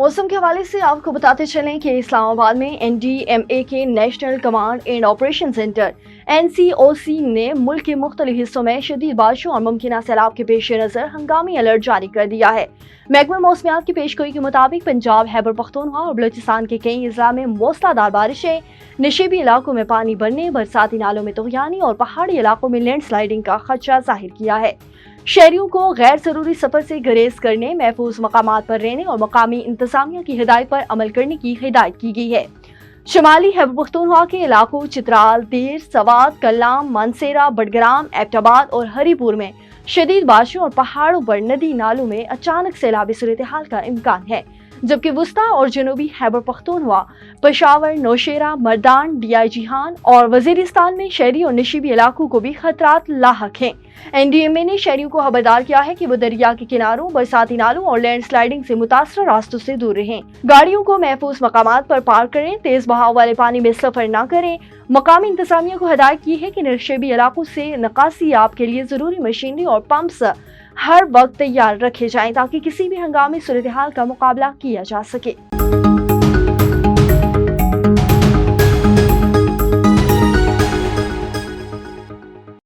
मौसम के हवाले से आपको बताते चलें कि इस्लामाबाद में NDMA के national command and operation centre NCOC ने मुल्क के मुख्तलिफ हिस्सों में शदीद बारिशों और मुमकिन सैलाब के पेश नज़र हंगामी अलर्ट जारी कर दिया है। महकमा मौसमियात की पेशगोई के मुताबिक पंजाब, खैबर पख्तूनख्वा और बलूचिस्तान के कई अजला में मूसलाधार बारिशें, नशीबी इलाकों में पानी भरने, बरसाती नालों में तुग़यानी और पहाड़ी इलाकों में लैंड स्लाइडिंग का खदशा जाहिर किया है। शहरियों को गैर जरूरी सफर से गुरेज करने, महफूज मकामात पर रहने और मकामी इंतजामिया की हिदायत पर अमल करने की हिदायत की गई है। शुमाली खैबर पख्तूनख्वा के इलाकों चित्राल, देर, सवात, कल्लाम, मानसेरा, बडग्राम, एबटाबाद और हरीपुर में शदीद बारिशों और पहाड़ों पर नदी नालों में अचानक सैलाबी सूरत हाल का इम्कान है, जबकि वस्ता और जनूबी खैबर पख्तूनख्वा, पेशावर, नौशेरा, मर्दान, DIG हान और वजीरिस्तान में शहरी और नशीबी इलाकों को भी खतरात लाहक हैं। NDMA ने शहरियों को खबरदार किया है कि वो दरिया के किनारों, बरसाती नालों और लैंड स्लाइडिंग से मुतासर रास्तों से दूर रहें, गाड़ियों को महफूज मकामात पर पार्क करें, तेज बहाव वाले पानी में सफर न करें। मकामी इंतजामिया को हिदायत की है कि नशीबी इलाकों से निकासी याब के लिए जरूरी मशीनरी और पंप्स हर वक्त तैयार रखे जाएं ताकि किसी भी हंगामी सूरत हाल का मुकाबला किया जा सके।